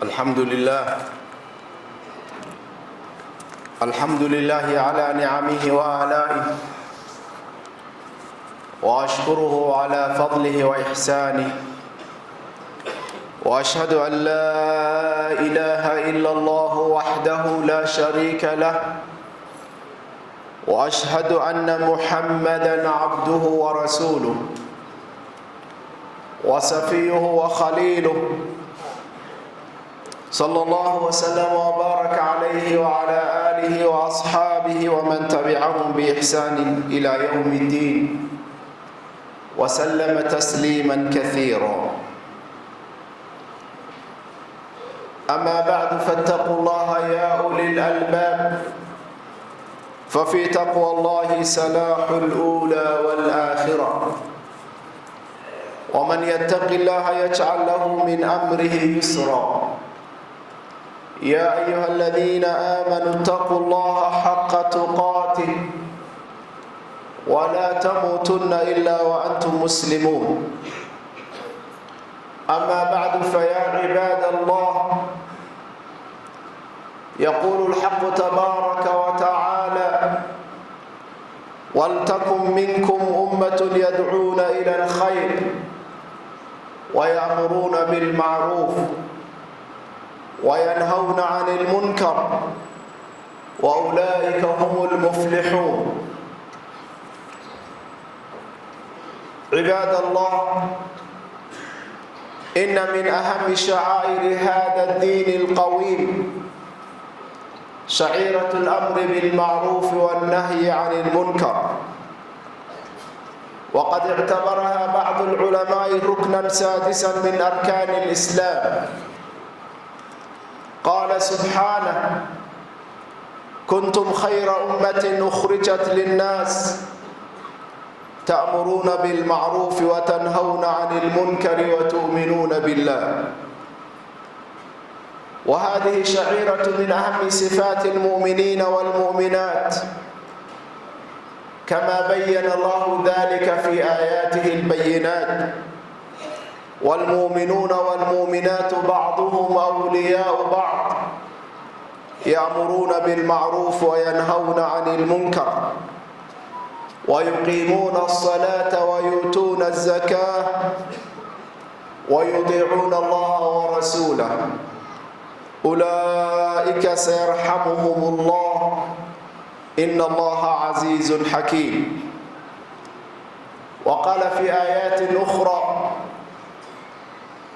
الحمد لله على نعمه وآلائه، وأشكره على فضله وإحسانه، وأشهد أن لا إله إلا الله وحده لا شريك له، وأشهد أن محمدًا عبده ورسوله وصفيه وخليله، صلى الله وسلم وبارك عليه وعلى آله وأصحابه ومن تبعهم بإحسان إلى يوم الدين، وسلم تسليما كثيرا. أما بعد، فاتقوا الله يا أولي الألباب، ففي تقوى الله صلاح الأولى والآخرة، ومن يتق الله يجعل له من أمره يسرا. يا أيها الذين آمنوا اتقوا الله حق تقاته ولا تموتن إلا وأنتم مسلمون. أما بعد، فيا عباد الله، يقول الحق تبارك وتعالى: ولتكن منكم أمة يدعون إلى الخير ويأمرون بالمعروف وينهون عن المنكر وأولئك هم المفلحون. عباد الله، إن من أهم شعائر هذا الدين القويم شعيرة الأمر بالمعروف والنهي عن المنكر، وقد اعتبرها بعض العلماء ركناً سادساً من أركان الإسلام. قال سبحانه: كنتم خير أمة أخرجت للناس تأمرون بالمعروف وتنهون عن المنكر وتؤمنون بالله. وهذه شعيرة من أهم صفات المؤمنين والمؤمنات، كما بين الله ذلك في آياته البينات: والمؤمنون والمؤمنات بعضهم أولياء بعض يأمرون بالمعروف وينهون عن المنكر ويقيمون الصلاة ويؤتون الزكاة ويطيعون الله ورسوله، أولئك سيرحمهم الله، إن الله عزيز حكيم. وقال في آيات أخرى: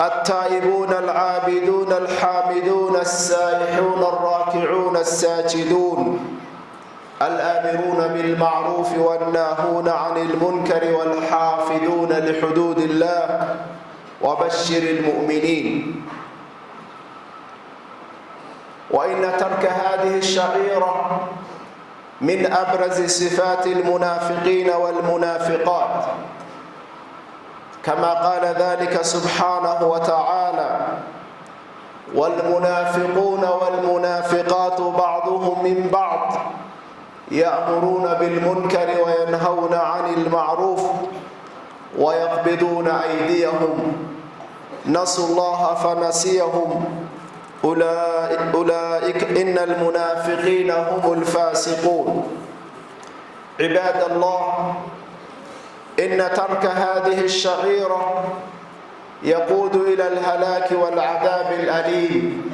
التائبون العابدون الحامدون السائحون الراكعون الساجدون الآمرون بالمعروف والناهون عن المنكر والحافظون لحدود الله وبشر المؤمنين. وإن ترك هذه الشعيرة من أبرز صفات المنافقين والمنافقات، كما قال ذلك سبحانه وتعالى: والمنافقون والمنافقات بعضهم من بعض يأمرون بالمنكر وينهون عن المعروف ويقبضون أيديهم نسوا الله فنسيهم أولئك إن المنافقين هم الفاسقون. عباد الله، إن ترك هذه الشعيرة يقود إلى الهلاك والعذاب الأليم،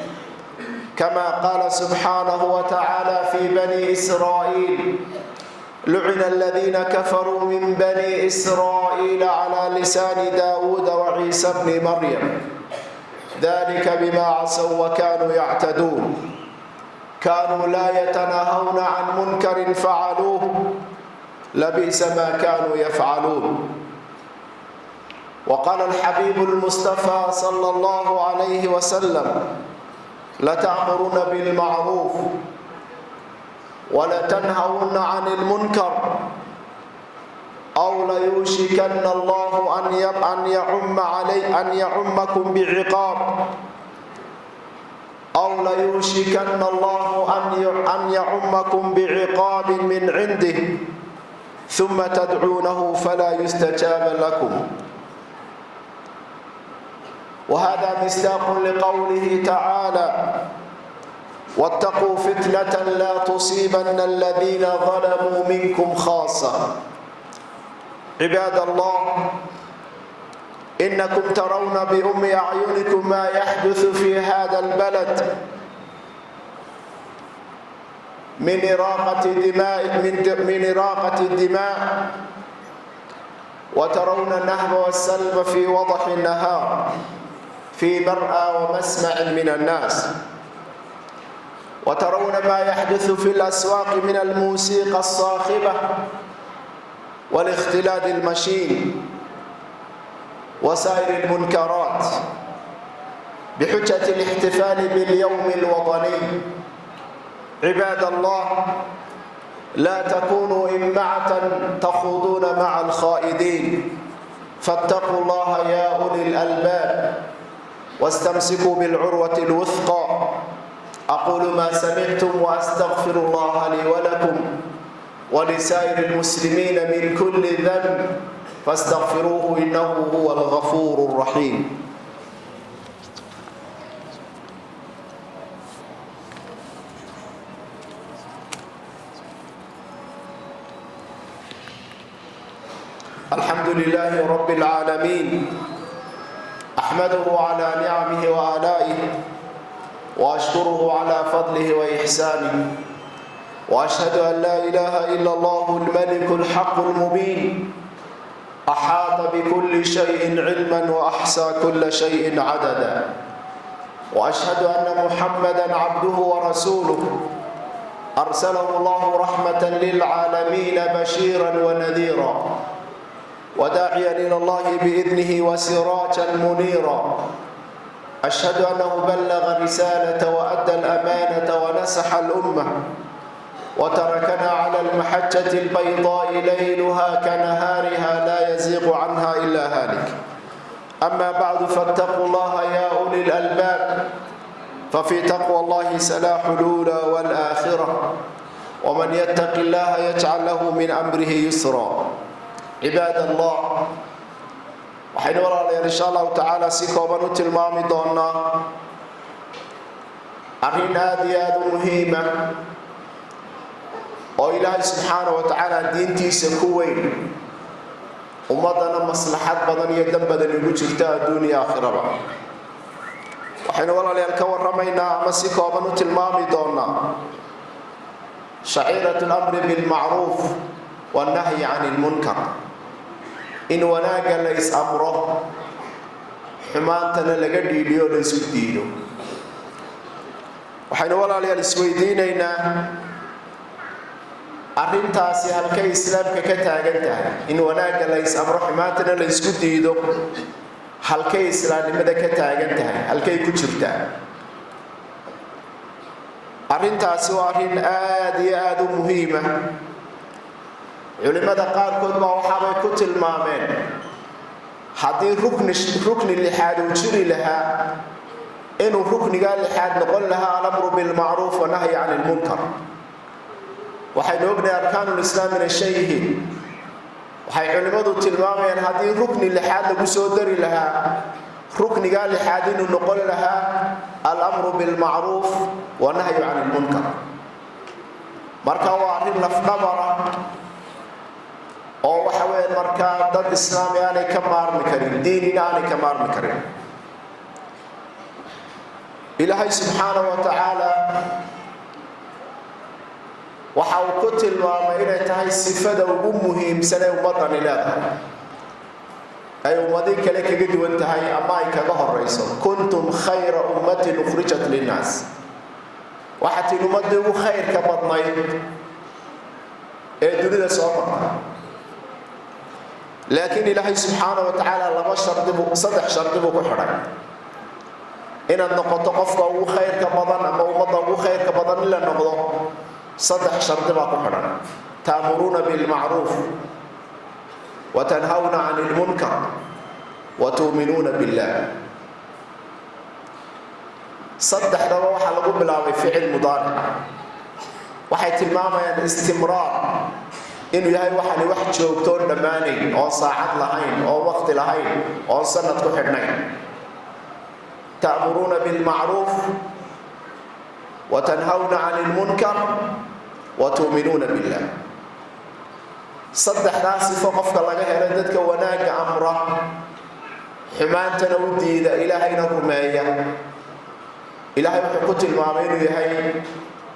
كما قال سبحانه وتعالى في بني إسرائيل: لعن الذين كفروا من بني إسرائيل على لسان داود وعيسى ابن مريم، ذلك بما عصوا وكانوا يعتدون، كانوا لا يتناهون عن منكر فعلوه، لبئس ما كانوا يفعلون. وقال الحبيب المصطفى صلى الله عليه وسلم: لتأمرون بالمعروف ولتنهون عن المنكر أو ليوشكن الله أن يعمكم بعقاب أو ليوشكن الله أن يعمكم بعقاب من عنده ثم تدعونه فلا يستجاب لكم. وهذا مصداق لقوله تعالى: واتقوا فتنة لا تصيبن الذين ظلموا منكم خاصة. عباد الله، إنكم ترون بأم أعينكم ما يحدث في هذا البلد من إراقة الدماء، وترون النهب والسلب في وضح النهار في مرأى ومسمع من الناس، وترون ما يحدث في الأسواق من الموسيقى الصاخبة والاختلاط المشين وسائر المنكرات بحجة الاحتفال باليوم الوطني. عباد الله، لا تكونوا إمعة تخوضون مع الخائدين، فاتقوا الله يا أولي الألباب واستمسكوا بالعروة الوثقى. أقول ما سمعتم وأستغفر الله لي ولكم ولسائر المسلمين من كل ذنب فاستغفروه إنه هو الغفور الرحيم. الحمد لله رب العالمين، أحمده على نعمه وآلائه، وأشكره على فضله وإحسانه، وأشهد أن لا إله إلا الله الملك الحق المبين، أحاط بكل شيء علما وأحصى كل شيء عددا، وأشهد أن محمدا عبده ورسوله أرسله الله رحمة للعالمين بشيرا ونذيرا وداعيا إلى الله بإذنه وسراجا منيرا. أشهد أنه بلغ الرسالة وأدى الأمانة ونصح الأمة وتركنا على المحجة البيضاء ليلها كنهارها لا يزيغ عنها إلا هالك. أما بعد، فاتقوا الله يا أولي الألباب، ففي تقوى الله سلاح الأولى والآخرة، ومن يتق الله يجعل له من أمره يسرا. عباد الله، waxaynu walaalayaal insha allahu tacaala si kooban u tilmaami doonaa arrin aad iyo aad u muhiima oo ilaahay subxaana wa tacaala diintiisa ku weyn, ummadana maslaxad badan iyo dan badan ugu jirta adduun iyo aakhiraba. waxaynu walaalayaal ka warramaynaa ama si kooban u tilmaami doonaa shaciiratu lamri bilmacruuf wannahyi cani lmunkar, in wanaagga la is-amro, xumaantana laga dhiidhiyo la isku diido. waxaynu walaalayaal isweydiinaynaa arrintaasi halkay islaamka ka taagan tahay? in wanaagga la is-amro, xumaantana la isku diido, halkay islaamnimada ka taagan tahay? halkay ku jirtaa? arrintaasi waa arrin aad iyo aad u muhiima. culimada qaarkood baa waxaabay ku tilmaameen haddii rukni lixaad uu jiri lahaa, inuu ruknigaa lixaad noqon lahaa alamru bilmacruuf wanahyi cani lmunkar. waxaynu ognahay arkaanulislaam inay shan yihiin. waxay culimmadu tilmaamayaan haddii rukni lixaad lagu soo dari lahaa, ruknigaa lixaad inuu noqon lahaa alamru bilmacruuf wanahyu cani lmunkar. marka waa arrin lafdhabara oo waxa weeye markaa dad islaami aanay ka maarmi karin, diinina aanay ka maarmi karin. ilaahay subxaanahu wa tacaala waxa uu ku tilmaamay inay tahay sifada ugu muhiimsan ee ummadani leedahay, ay ummadii kale kaga duwan tahay ama ay kaga horeyso. kuntum khayra ummatin ukhrijat linnaas, waxaa tiin ummadii ugu khayrka badnayd ee dunida soo martay. laakiin ilaahay subxaanahu wa tacaala saddex shardi buu ku xidhay inaad noqoto qofka ugu khayrka badan ama ummadda ugu khayrka badan in la noqdo. saddex shardi baa ku xidhan: ta'muruuna bilmacruuf, wa tanhawna cani lmunkar, wa tu'minuuna billah. saddexdaba waxaa lagu bilaabay ficil mudaaric. waxay tilmaamayaan istimraar, inuu yahay waxani wax joogtoon dhammaanayn, oon saacad lahayn, oon waqti lahayn, oon sanad ku xidhnayn. تأمرون بالمعروف وتنهون عن المنكر وتؤمنون بالله صدح ناسي فقفك الله هلا ددك وناق أمره حمانتنا وديدا إلهينا رمايا إلهي وحكوت المامين ويهي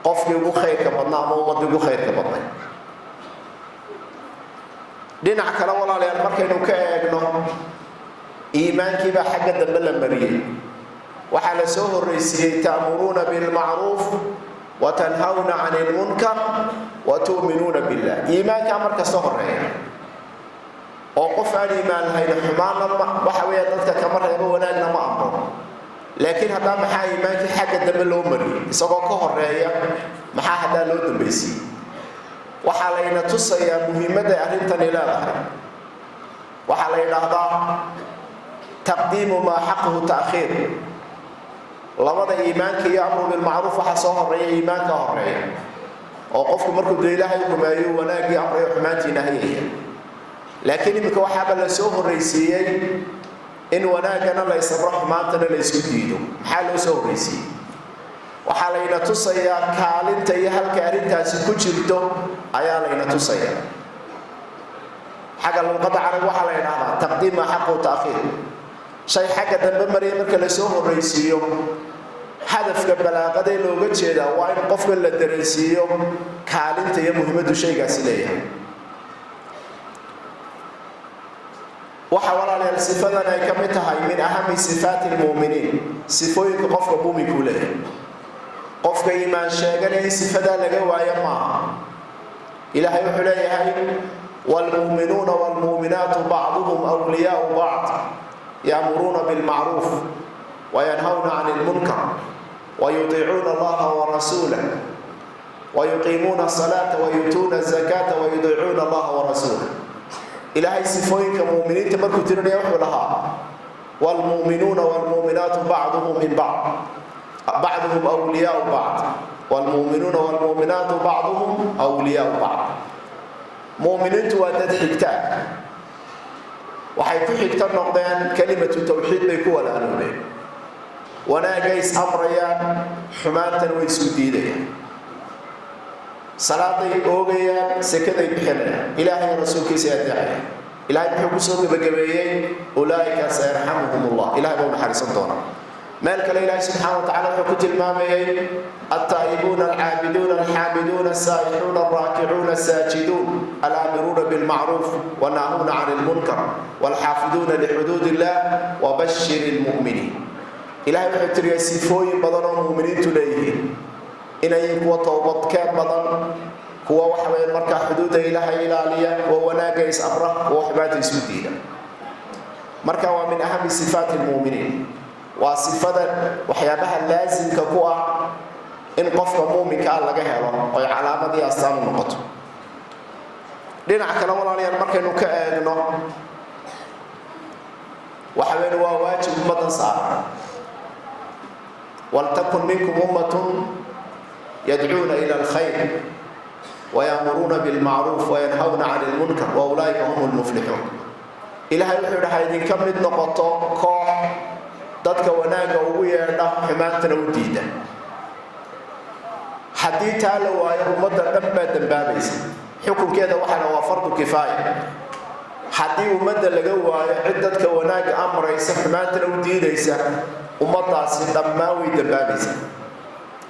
قفك يقو خير كبضنا مومد يقو خير كبضنا dhinaca kale walaalayaal markaynu ka eegno iimaankii baa xagga dambe la mariyay waxaa la soo horreysiiyey ta'muruuna bilmacruuf wa tanhawna cani lmunkar wa tu'minuuna billah iimaankaa markasta horreeya oo qof aan iimaan lahayn xumaanna waxa weeya dadka kama reebo wanaagna ma amro laakiin haddaa maxaa iimaankii xagga dambe loo mariyey isagoo ka horreeya maxaa haddaa loo dambaysiiyey waxaa layna tusayaa muhiimadda arrintani leedahay waxaa la yidhaahdaa taqdiimu maa xaquhu ta'khiir labada iimaanka iyo amru bilmacruuf waxaa soo horreeya iimaanka horreeya oo qofku markuu dee ilaahay rumeeyo wanaaggii amrayo xumaantiina hayaya laakiin iminka waxaaba la soo horreysiiyey in wanaaggana la ysabro xumaantana la ysku diido maxaa loo soo horreysiiyey waxaa layna tusayaa kaalinta iyo halka arrintaasi ku jirto ayaa layna tusayaa xagga luqadda carab waxaa la yidhaahdaa taqdiim maa xaqu ta'khiir shay xagga dambe mariya marka la soo horreysiiyo hadafka balaaqadee looga jeedaa waa in qofka la dareensiiyo kaalinta iyo muhiimaddu shaygaasi leeyahay waxa walaalayaal sifadan ay ka mid tahay min ahami sifaati lmu'miniin sifooyinka qofka muuminkuu leeyahay qofka iimaan sheeganaya in sifadaa laga waayo maaha ilaahay wuxuu leeyahay waalmu'minuuna waalmu'minaatu bacduhum awliyaau bacd ya'muruuna bilmacruuf wayanhawna cani lmunkar wayutiicuuna allaha warasuulah wayuqiimuuna asalaata wayuutuuna azakaata wayudiicuuna allaha warasuulah ilaahay sifooyinka mu'miniinta markuu tirinaya wuxuu lahaa waalmu'minuuna waalmu'minaatu bacduhum min bacd بعضهم أولياء بعض والمؤمنون والمؤمنات بعضهم أولياء بعض مؤمنين توادد حكتان وحيث حكتان نقضيان كلمة التوحيد بيكوة لأنه وانا جايس أمريان حمانة ويسوديدين صلاة أوغيان سكدة بحنا إلهي رسولك سيدعي إلهي بحكو سوق بقبيين أولئك سيرحمهم الله إلهي بون حريصا دونا مالك الله سبحانه وتعالى حكوت المامين التائبون العابدون الحامدون السائحون الراكعون الساجدون الآمرون بالمعروف والناهون عن المنكر والحافظون لحدود الله وبشر المؤمنين إلهي وحتر يسيفوي بدن المؤمنين تليه إن يكوى توبت كان بدن هو وحوى المركة حدود إلهي إلالية ووناقيس أبره وحبات سودينا مركة ومن أهم صفات المؤمنين وصفة وحيابها لازم كقوة إن قفل مؤمن كان لقى هلا أي علامة دي أستعمل النقط لنا كلام الله عليه المركة إنه كأنه وحوين واجب أمة صار ولتكن منكم أمة يدعون إلى الخير ويأمرون بالمعروف وينهون عن المنكر وأولئك هم المفلحون إلهي وحده هيدين كم من نقطة dadka wanaaga ugu yeedha xumaantana u diida haddii taa la waayo ummadda dhan baa dambaabaysa xukunkeeda waxaana waa fardu kifaaya haddii ummadda laga waayo cid dadka wanaaga amraysa xumaantana u diidaysa ummaddaasi dhammaan way dambaabaysa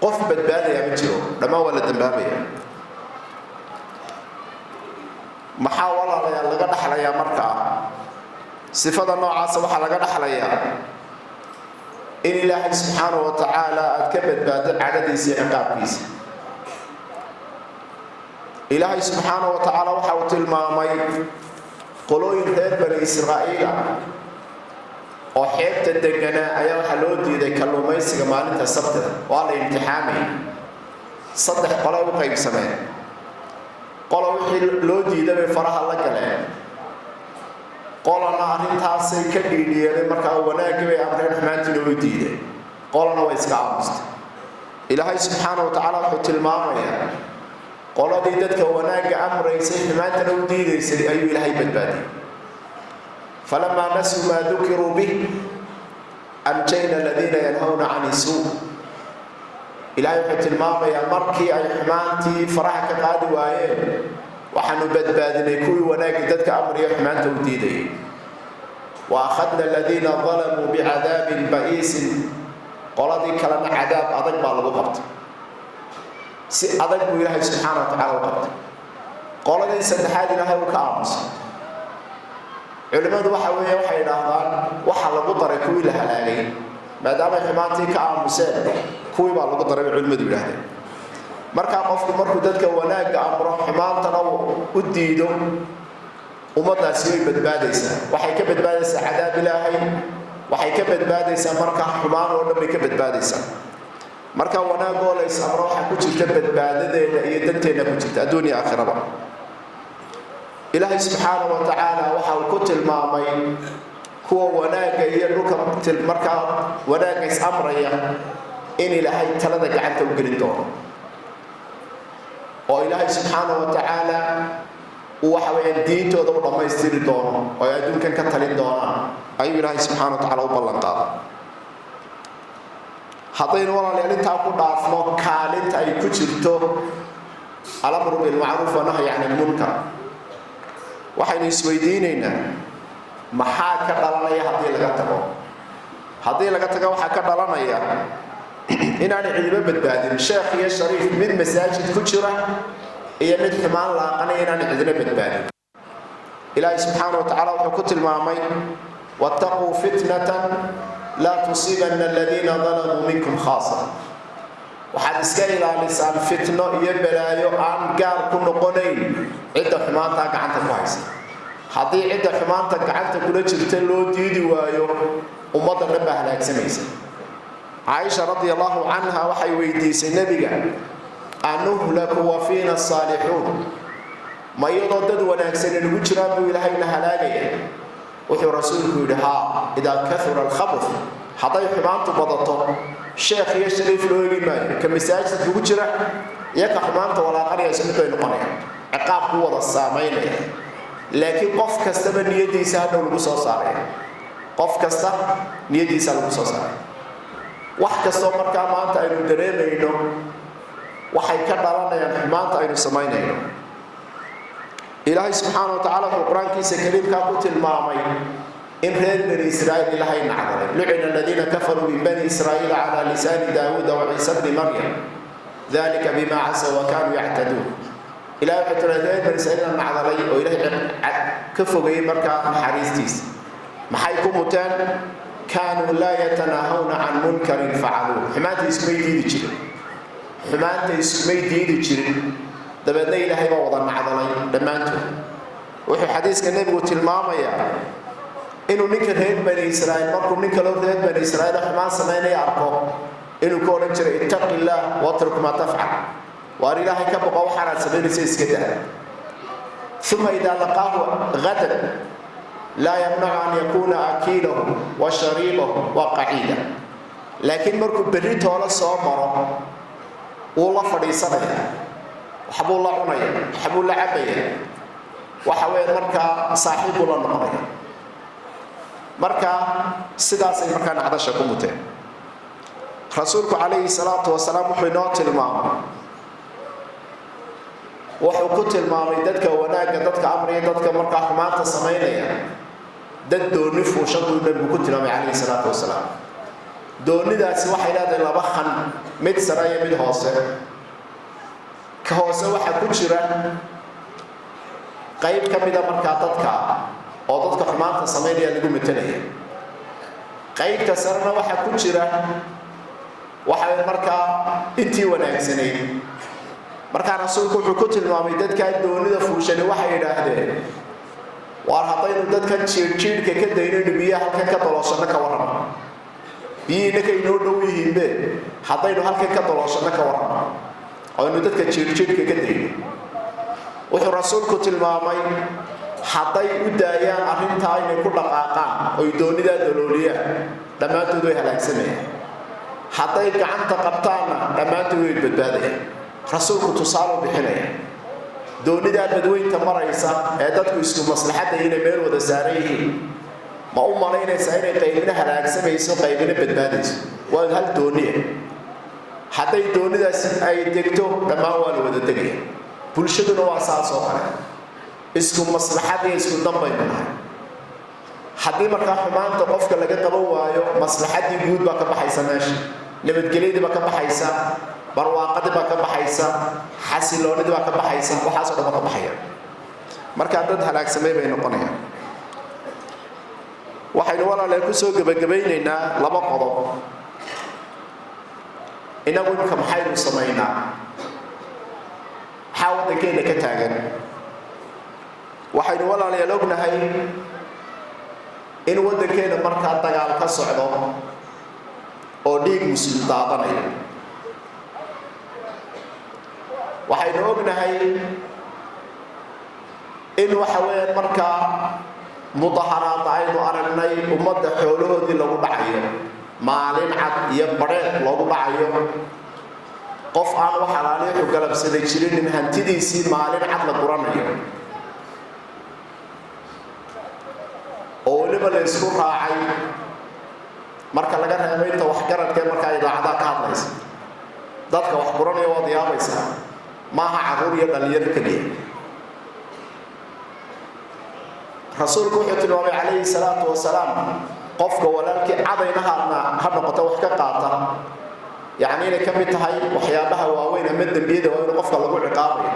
qof badbaadaya ma jiro dhammaan waa la dambaabaya maxaa walaalayaal laga dhaxlayaa markaa sifada noocaasa waxaa laga dhaxlayaa إن الله سبحانه وتعالى أكبت بعد عدد عقاب كيس إلهي سبحانه وتعالى وحاوت المامي قلوا ينتهي بني إسرائيل وحيبت الدقناء أيها حلودي ذي كلوا ميسي مالنتا السبت وعلى امتحامي صدح قلوا قيب سمان قلوا حلودي ذي بفرح الله كلام qolana arrintaasay ka dhiidhiyeen markaa wanaagii bay amreen xumaantiina u diideen qolana way iska aamusta ilaahay subxaanahu wa tacaala wuxuu tilmaamayaa qoladii dadka wanaagga amraysay xumaantana u diidaysay ayuu ilaahay badbaadiyey falamaa nasuu maa dukiruu bih أنجينا الذين ينهون عن السوء إلهي وحي tilmaamaya markii ay xumaantii faraha ka qaadi waayeen waxaanu badbaadinay kuwii wanaagii dadka amriyo xumaanta u diiday وأخذنا الذين ظلموا بعذاب بئيس qoladii kalena cadaab adag baa lagu qabtay si adag buu ilaahay subxaanahu wa tacaala u qabtay qoladii saddexaad ilaahay uu ka aamusay culimadu waxa weeye waxay yidhaahdaan waxa lagu daray kuwii la halaagay maadaama xumaantii ka aamuseen kuwii baa lagu daray culimadu yidhaahdeen markaa qofku markuu dadka wanaagga amro xumaantana u diido ummadaasi way badbaadaysaa waxay ka badbaadaysaa cadaab ilaahay waxay ka badbaadaysaa marka xumaan oo dhan bay ka badbaadaysaa marka wanaagoo la is amro waxa ku jirta badbaadadeena iyo danteena ku jirta adduun iyo aakhiraba ilaahay subxaanahu wa tacaala waxa uu ku tilmaamay kuwa wanaagga iyo dhulka markaa wanaagga is amraya in ilaahay talada gacanta u gelin doono oo ilaahay subxaanahu wa tacaala waxa weeyaan diintooda u dhammaystiri doono oo ay adduunkan ka talin doonaan ayuu ilaahay subxaanahu wa tacaala u ballan qaaday haddaynu walaalayaal intaa ku dhaafno kaalinta ay ku jirto alamru bilmacruuf wanahyi can ilmunkar waxaynu isweydiinaynaa maxaa ka dhalanaya haddii laga tago waxaa ka dhalanaya inaanay cidiba badbaadin sheekh iyo shariif mid masaajid ku jira iyo mid xumaan laaqanaya inaanay cidina badbaadin ilaahay subxaanahu wa tacaala wuxuu ku tilmaamay wattaquu fitnatan laa tusiibanna aladiina dalamuu minkum khaasa waxaad iska ilaalisaan fitno iyo balaayo aan gaar ku noqonayn cidda xumaantaa gacanta ku haysa haddii cidda xumaanta gacanta kula jirta loo diidi waayo ummadda dhan baa halaagsamaysa caaisha radia allahu canha waxay weydiisay nebiga anuhlaku wa fiina asaalixuun ma iyadoo dad wanaagsan inagu jiraan buu ilaahayna halaagaya wuxuu rasuulku yidhi haa idaa kahura alkhabr hadday xumaantu badato sheekh iyo shariif loo eegi maayo ka masaajidka ugu jira iyo ka xumaanta walaaqanaya isku mid bay noqonayaan ciqaab ku wada saamaynaya laakiin qof kastaba niyadiisa hadhow lagu soo saaraya qof kasta niyadiisa lagu soo saaraya wax kastoo markaa maanta aynu dareemayno waxay ka dhalanayaan xumaanta aynu samaynayno ilaahay subxaanahu wa tacaala wuxuu qur-aankiisa kariimkaa ku tilmaamay in reer bani israa'iil ilaahay nacdalay lucina aladiina kafaruu min bani israa'iila calaa lisaani daawuuda wa ciisa bni maryam dalika bima casaw wa kaanuu yactaduun ilahay wuxuu tira reer bani israa'iilna nacdalay oo ilaahay ka fogeeyey markaa naxariistiisa maxay ku muteen kaanuu laa yatanaahawna can munkarin facaluuh xumaanta iskumay diidi jirin dabeedna ilaahay baa wada nacdalay dhammaantood wuxuu xadiiska nebigu tilmaamayaa inuu ninka reer bani israa'iil markuu nin kaloo reer bani israa'iil xumaan samaynaya arko inuu ka odhan jiray ittaqi illaah watruk maa tafcal waar ilaahay ka boqo waxaanaad samaynaysa iska daa uma idaa laqaahu gadan laa yamnacu an yakuuna akiilahu wa shariibahu wa qaciida laakiin markuu berri toola soo maro wuu la fadhiisanaya waxbuu la cunaya waxbuu la cabaya waxa weeye markaa saaxiib buu la noqonaya marka sidaasay markaa nacdasha ku muteen rasuulku calayhi salaatu wasalaam wuxuu inoo tilmaamay wuxuu ku tilmaamay dadka wanaagga dadka amriya dadka markaa xumaanta samaynaya dad dooni fuushan buu nabigu ku tilmaamay calayhi salaatu wasalaam doonidaasi waxay leedahay laba khan mid sare iyo mid hoose ka hoose waxaa ku jira qayb ka mida markaa dadka oo dadka xumaanta samaynaya lagu metelaya qaybta sarena waxaa ku jira waxay markaa intii wanaagsanayd markaa rasuulku wuxuu ku tilmaamay dadkaa doonida fuushani waxay yidhaahdeen waar haddaynu dadkan jiirhjiidhka ka daynayno biyaha halkan ka dolooshanno ka warrama biyihii ninka inoo dhow yihiinbe haddaynu halkan ka dolooshanno ka warrama aynu dadka jiirhjiidhka ka dayno wuxuu rasuulku tilmaamay hadday u daayaan arrintaa inay ku dhaqaaqaan oy doonidaa dalooliyaan dhammaantood way halaagsanayaan hadday gacanta qabtaanna dhammaantood way badbaadayaan rasuulku tusaale u bixinaya doonidaa badweynta maraysa ee dadku isku maslaxadda inay meel wada saaran yihiin ma u malaynaysaa inay qaybina halaagsamayso qaybina badbaadayso waa hal dooniya hadday doonidaasi ay degto dhammaan waa la wada degaya bulshaduna waa saas oo kale isku maslaxad iyo isku dambaynu nahay haddii markaa xumaanta qofka laga qaban waayo maslaxadii guud baa ka baxaysa meesha nabadgelyadii baa ka baxaysa barwaaqadii baa ka baxaysa xasiloonidii baa ka baxaysa waxaasoo dhan baa ka baxaya markaa dad halaagsamay bay noqonayaan waxaynu walaalay ku soo gabagabaynaynaa laba qodob inagu imika maxaynu samaynaa maxaa waddankeena ka taagan waxaynu walaalayaal ognahay in waddankeena markaa dagaal ka socdo oo dhiig muslim daadanayo waxaynu ognahay in waxa weeyaan markaa mudaharaad aynu aragnay ummadda xoolahoodii lagu dhacayo maalin cad iyo badheed loogu dhacayo qof aan wax alaaliixu galabsaday jirinin hantidiisii maalin cad la guranayo oo weliba la isku raacay marka laga reebay inta waxgaradkee markaa idaacadaha ka hadlaysa dadka wax guranaya waad yaabaysaa maaha carruur iyo dhalinyaro keliya rasuulku wuxuu tilmaamay calayhi salaatu wasalaam qofka walaalkii cadayna ha noqoto wax ka qaata yacni inay ka mid tahay waxyaabaha waaweyn ama dembiyada waa in qofka lagu ciqaabayo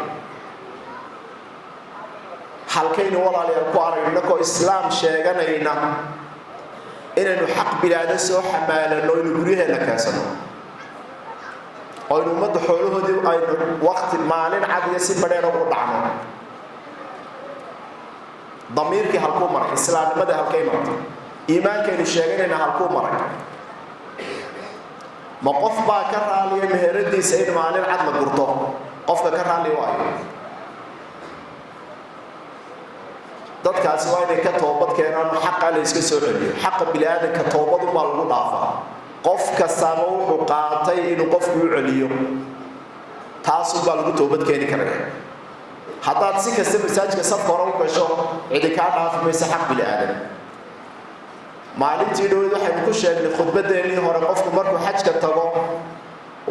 halkaynu walaalayaal ku aragno koo islaam sheeganayna inaynu xaq bilaada soo xamaalano inuu guryaheena keensano oo aynu ummadda xoolahoodii aynu waqti maalin cad iyo si badheer ugu dhacno damiirkii halkuu maray islaamnimadii halkay martay iimaankaynu sheeganayna halkuu maray ma qof baa ka raaliya meheradiisa in maalin cad la gurto qofka ka raali waayo dadkaasi waa inay ka toobad keenaan xaqa la iska soo celiyo xaqa bini'aadanka toobadunbaa lagu dhaafaa qof kastaaba wuxuu qaatay inuu qofku u celiyo taasunbaa lagu toobad keeni karaya haddaad si kasta masaajidka safka hore u gasho cidi kaa dhaafi maysa xaq bini'aadan maalintii dhaweyd waxaynu ku sheegnay khudbadeennii hore qofku markuu xajka tago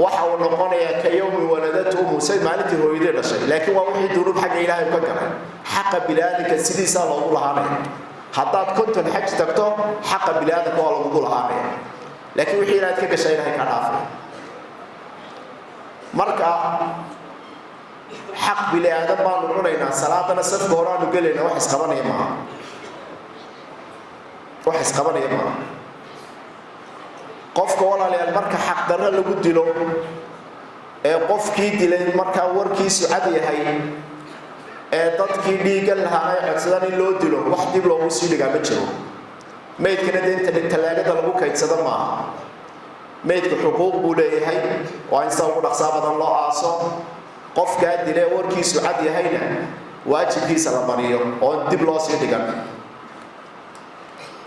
waxa uu noqonayaa ka yowmi waladatu muuse maalintii hooyadii dhashay laakiin waa wixii dunuub xagga ilaahay ka galay xaqa bini'aadanka sidiisaa loogu lahaanaya haddaad konton xaj tagto xaqa bini'aadanka waa lagugu lahaanaya laakiin wixii inaad ka gashay ilaahay ka dhaafay marka xaq bini'aadan baanu cunaynaa salaadana safka hore aanu gelaynaa wax isqabanaya maaha qofka walaalayaal marka xaq darro lagu dilo ee qofkii dilay markaa warkiisu cad yahay ee dadkii dhiigan lahaa ay codsadaan in loo dilo wax dib loogu sii dhigaa ma jiro maydkana dee inta talaagada lagu kaydsado maaha maydku xuquuq buu leeyahay waa in sida ugu dhaqsaa badan loo aaso qofkaa dilee warkiisu cad yahayna waajibkiisa la mariyo oo dib loo sii dhigan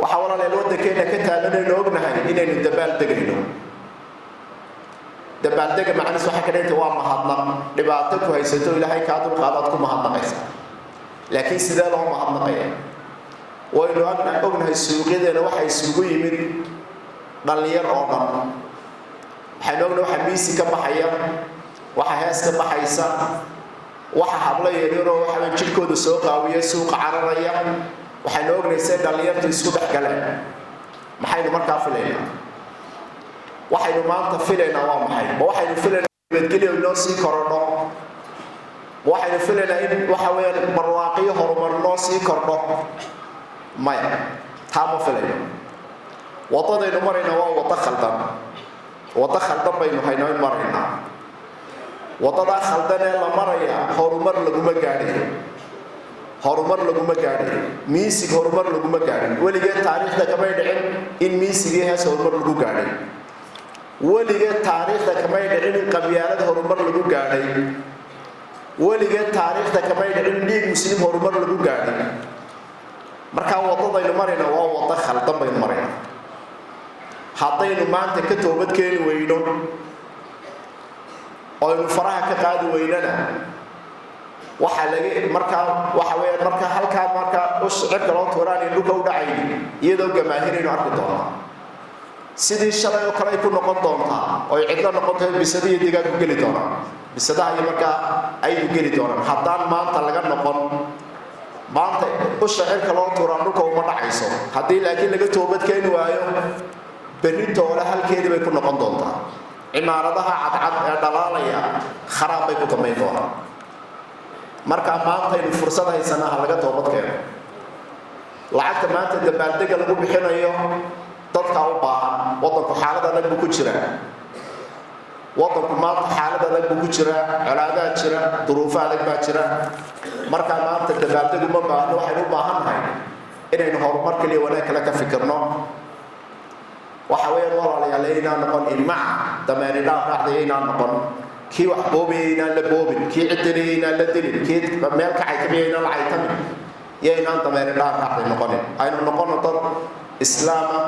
waxaa walaalayaal waddankeena ka taaganaynu ognahay inaynu dabaaldegayno dabaaldega macnihiis waxaa ka dhiganta waa mahadnaq dhibaato ku haysato ilaahay kaa dulqaadaad ku mahadnaqaysa laakiin sidee loo mahadnaqaya waynu ognahay suuqyadeena waxa isugu yimid dhallinyar oo dhan waxaynu ognahay waxa miisi ka baxaya waxa hees ka baxaysa waxa hablo yaryaroo waxaa jidhkooda soo qaawiya suuqa cararaya waxaynu ognahay see dhallinyartu isku dhex galeen maxaynu markaa filaynaa waxaynu maanta filaynaa waa maxay ma waxaynu filaynaa nabadgelyo inoo sii korodho ma waxaynu filaynaa in waxa weeyaan barwaaqiyo horumar noo sii kordho maya taa ma filayno waddadaynu maraynaa waa waddo khaldan baynu haynoo in maraynaa waddadaa khaldan ee la maraya horumar laguma gaadhin miisig horumar laguma gaadhin weligeed taariikhda kamay dhicin in miisigii hees horumar lagu gaadhay weligeed taariikhda kamay dhicin in qabyaalada horumar lagu gaadhay weligeed taariikhda kamay dhicin in dhiig muslim horumar lagu gaadhay markaa waddadaynu marayna waa waddo khaldan baynu marayna haddaynu maanta ka toobad keeni weyno oo aynu faraha ka qaadi weynana waxa laga marka halka marka shicibka loo tuuraan dhulka u dhacay iyadoo gamaahirin arki doona sidii shalay oo kale ku noqon doonta oo cidla noqontay bisadii digaag ku gali doona bisadaha marka ay ku gali doonaan haddaan maanta laga noqon maanta shicibka loo tuuraan dhulka uma dhacayso haddii laakiin laga toobad keeni waayo berrito la halkeedii bay ku noqon doontaa cimaaradaha cadcad ee dhalaalaya kharaab bay ku dambayn doonaan marka maanta inuu fursad haysanaha laga toobad keeno lacagta maanta dabaaldega lagu bixinayo dadka u baahan wadanku xaalad adag buu ku jiraa wadanku maanta xaalad adag buu ku jiraa colaadaha jira duruufo adag baa jira marka maanta dabaaldegu ma baahno waxaynu u baahannahay inaynu horumar kaliya wanaag kale ka fikirno waxa weeyaan walaalayaal inaan noqon ilmac dameeri dhaaf raacday inaan noqon kii wax boobay inaan la boobin kii cidinay inaan la dilin kii meel ka caytamay inaan la caytamin inaan dameeri dhaaf raacday noqonin aynu noqono dad islaama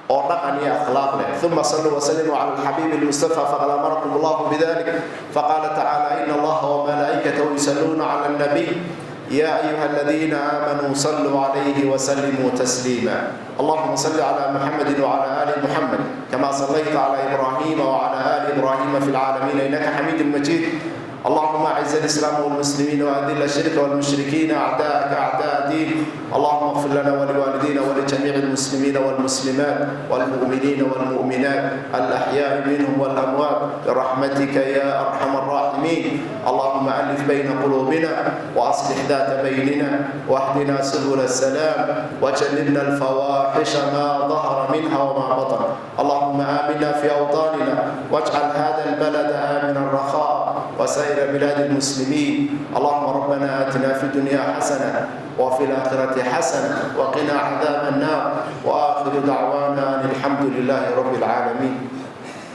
oo dhaqan iyo akhlaaq leh thumma sallu wa sallimu ala al-habib al-mustafa faqad amarakum Allah bidhalik faqala ta'ala inna Allah wa malaikatahu yusalluna ala an-nabi يا أيها الذين آمنوا صلوا عليه وسلموا تسليما اللهم صل على محمد وعلى آل محمد كما صليت على إبراهيم وعلى آل إبراهيم في العالمين إنك حميد مجيد اللهم أعز الإسلام والمسلمين وأذل الشرك والمشركين أعداءك أعداء الدين اللهم اغفر لنا ولوالدينا ولجميع المسلمين والمسلمات والمؤمنين والمؤمنات الأحياء منهم والأموات برحمتك يا أرحم الراحمين اللهم ألف بين قلوبنا وأصلح ذات بيننا واهدنا سبل السلام وجنبنا الفواحش ما ظهر منها وما بطن اللهم آمنا في أوطاننا واجعل هذا البلد آمنا رخاء وسائر بلاد المسلمين اللهم ربنا آتنا في الدنيا حسنة وفي الآخرة حسنة وقنا عذاب النار وآخر دعوانا أن الحمد لله رب العالمين